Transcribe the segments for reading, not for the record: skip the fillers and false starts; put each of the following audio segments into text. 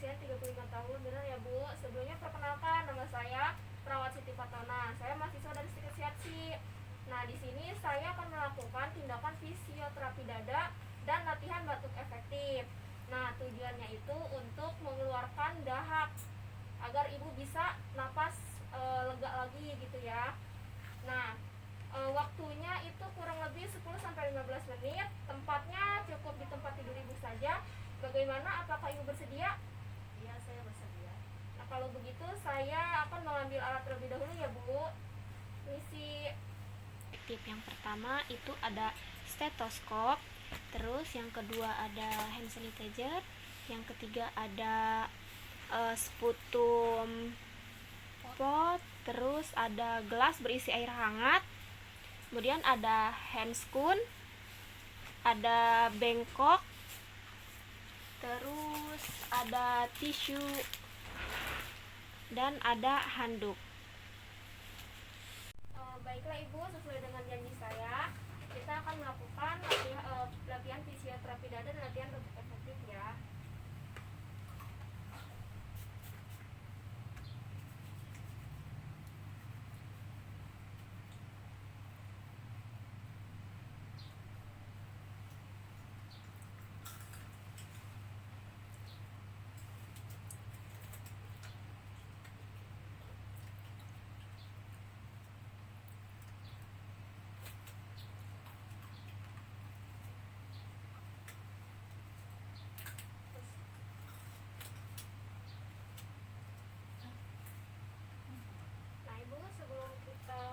berusia 35 tahun, benar ya Bu? Sebelumnya perkenalkan, nama saya Perawat Siti Fatona. Saya mahasiswa dari Stikes Siatsi. Nah, di sini saya akan melakukan tindakan fisioterapi dada dan latihan batuk efektif. Nah, tujuannya itu untuk mengeluarkan dahak agar ibu bisa napas lega lagi gitu ya. Nah, waktunya itu kurang lebih 10-15 menit. Tempatnya cukup di tempat tidur ibu saja. Bagaimana, apakah ibu bersedia? Iya, saya bersedia. Nah, kalau begitu saya akan mengambil alat terlebih dahulu ya Bu. Misi tip yang pertama itu ada stetoskop, terus yang kedua ada hand sanitizer, yang ketiga ada sputum pot, terus ada gelas berisi air hangat, kemudian ada handscoon, ada bengkok, terus ada tisu, dan ada handuk. Baiklah Ibu, sesuai dengan janji saya, kita akan melakukan latihan fisioterapi dada dan latihan batuk efektif ya. Nah Ibu, sebelum kita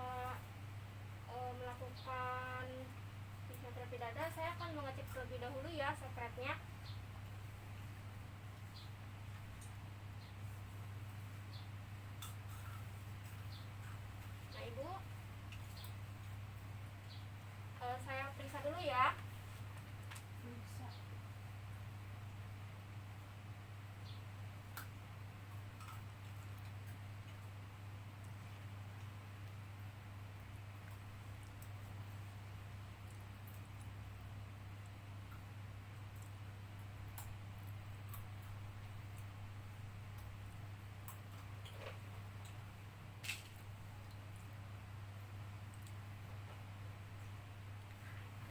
melakukan fisioterapi dada, saya akan mengecek terlebih dahulu ya sekretnya. Nah Ibu, saya periksa dulu ya. Bisa.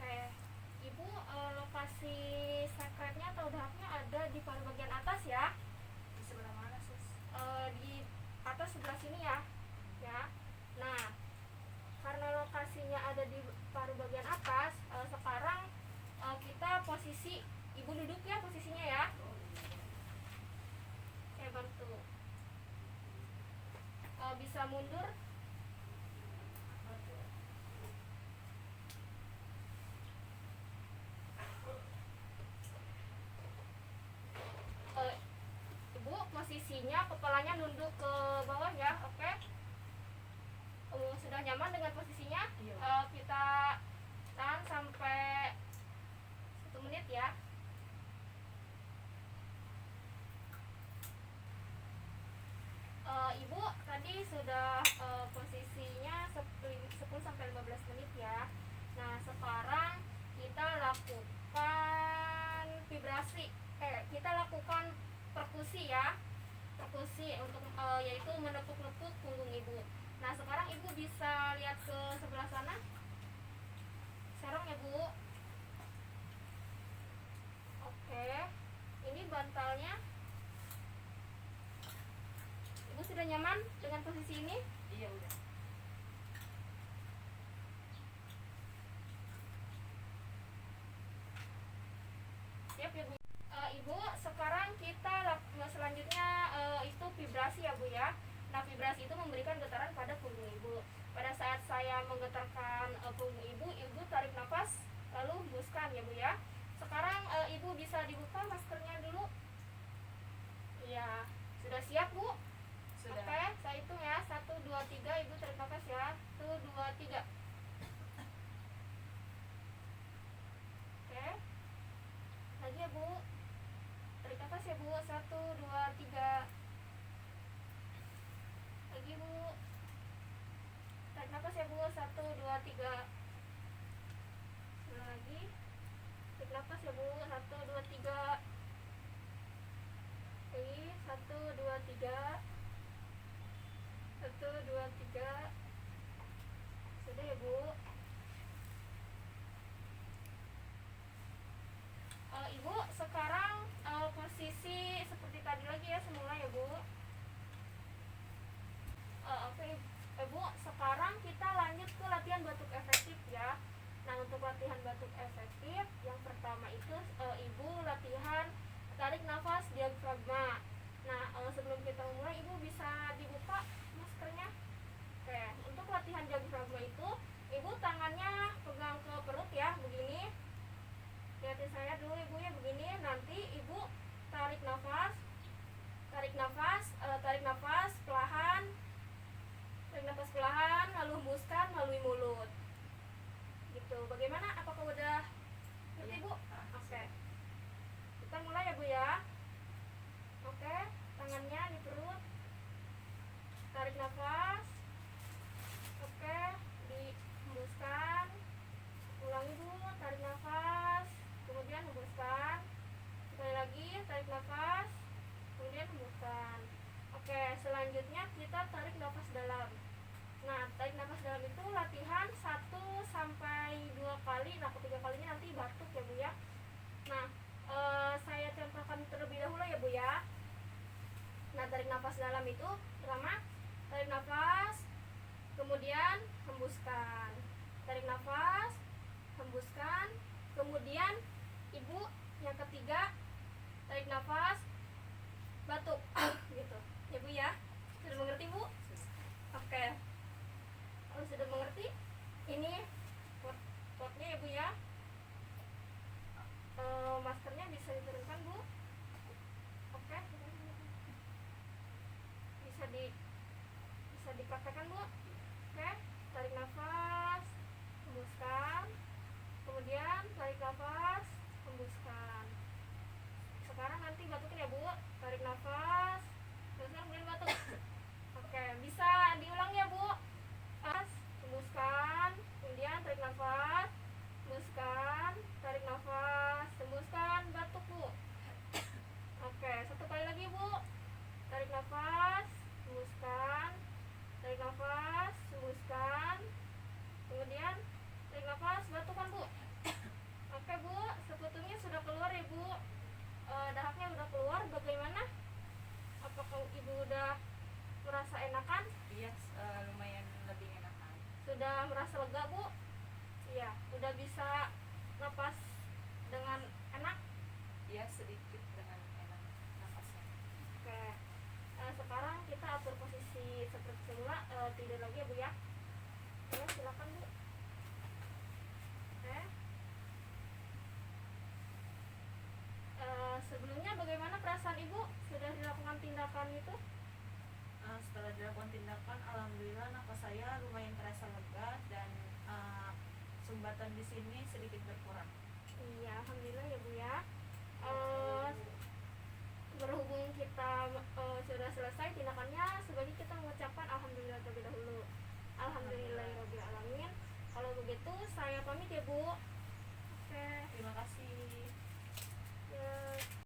Oke, Ibu, lokasi sekretnya atau dahaknya ada di paru bagian atas ya. Di sebelah mana, Sus? Di atas sebelah sini ya. Ya. Nah, karena lokasinya ada di paru bagian atas, sekarang kita posisi ibu duduk ya posisinya ya. Saya bantu. Bisa mundur. Ibu posisinya kepalanya nunduk ke bawah ya, oke? Sudah nyaman dengan posisinya? Iya. Kita tahan sampai 1 menit ya. Ibu tadi sudah posisinya 10-15 menit ya. Nah sekarang kita lakukan vibrasi, kita lakukan perkusi ya, perkusi untuk yaitu menepuk-nepuk punggung ibu. Nah sekarang ibu bisa lihat ke sebelah sana, serong ya Bu. Oke, ini bantalnya. Ibu sudah nyaman dengan posisi ini? Iya, udah. Siap ya Bu. Ibu, sekarang kita selanjutnya itu vibrasi ya Bu ya. Nah vibrasi itu memberikan getaran pada punggung ibu. Pada saat saya menggetarkan punggung ibu, ibu tarik nafas lalu hembuskan ya Bu ya. Sekarang ibu bisa dibuka maskernya dulu. Iya, sudah siap Bu? Sudah. Oke, saya hitung ya. 1, 2, 3, ibu tarik nafas ya. 1, 2, 3. Oke. Lagi ya Bu. Tarik nafas ya Bu. 1, 2, 3. Lagi Bu. Tarik nafas ya Bu. 1, 2, 3. Lagi. Tarik nafas ya Bu. 1, 2, 3. Lagi. 3. 1, 2, 3. Sudah ya Bu. Ibu sekarang posisi seperti tadi lagi ya semula ya Bu. Oke Ibu, sekarang kita lanjut ke latihan batuk efektif ya. Nah untuk latihan batuk efektif yang pertama itu Ibu latihan tarik nafas diafragma. Nah sebelum kita mulai Ibu bisa dibuka maskernya. Oke, untuk latihan diafragma itu Ibu tangannya pegang ke perut ya begini. Lihatin saya dulu Ibu ya begini. Nanti Ibu tarik nafas, tarik nafas, tarik nafas perlahan. Tarik nafas perlahan, lalu hembuskan melalui mulut. Gitu. Bagaimana? Apakah udah ngerti Bu? Oke. Kita mulai ya Bu ya. Oke, tangannya di perut. Tarik nafas. Oke, dihembuskan. Ulangi Bu, tarik nafas, kemudian hembuskan. Sekali lagi, tarik nafas, kemudian hembuskan. Oke, selanjutnya kita tarik nafas dalam. Nah, tarik nafas dalam itu latihan 1 sampai 2 kali. Nah, ketiga kalinya nanti batuk ya Bu ya. Nah, saya contohkan terlebih dahulu ya Bu ya. Nah, tarik nafas dalam itu pertama tarik nafas, kemudian hembuskan. Tarik nafas, hembuskan. Kemudian Ibu yang ketiga tarik nafas, batuk. Gitu. Ya Bu ya. Sudah mengerti Bu? Oke. Kalau sudah mengerti, ini potnya ya Bu ya. Maskernya bisa diturunkan Bu. Oke. Bisa dipraktekkan Bu. Oke, tarik nafas, hembuskan. Kemudian tarik nafas, hembuskan. Sekarang nanti batukin ya Bu. Tarik nafas, hembuskan, kemudian batuk. Oke, bisa diulang ya Bu. Hembuskan, kemudian tarik nafas, hembuskan, tarik nafas, hembuskan, batuk Bu. Oke, satu kali lagi Bu. Tarik nafas, hembuskan, tarik nafas, hembuskan, kemudian tarik nafas, batukkan Bu. Oke Bu, sekutunya sudah keluar ya Bu. Dahaknya sudah keluar. Bagaimana? Apakah Ibu udah merasa enakan? Iya, lumayan lebih enakan. Sudah merasa lega Bu? Iya, udah bisa napas dengan enak? Iya, sedikit dengan enak nafasnya. Oke. Sekarang kita atur posisi seperti semula, tidur lagi ya Bu ya. Oke, silakan Bu. Oke. Sebelumnya bagaimana perasaan Ibu sudah dilakukan tindakan itu? Setelah dilakukan tindakan, alhamdulillah nafas saya lumayan terasa lega dan sumbatan di sini sedikit berkurang. Iya, alhamdulillah ya Bu ya. Berhubung kita sudah selesai tindakannya, sebaiknya kita mengucapkan alhamdulillah terlebih dahulu. Alhamdulillahirabbil alamin. Kalau begitu saya pamit ya Bu. Oke. Terima kasih. Ya.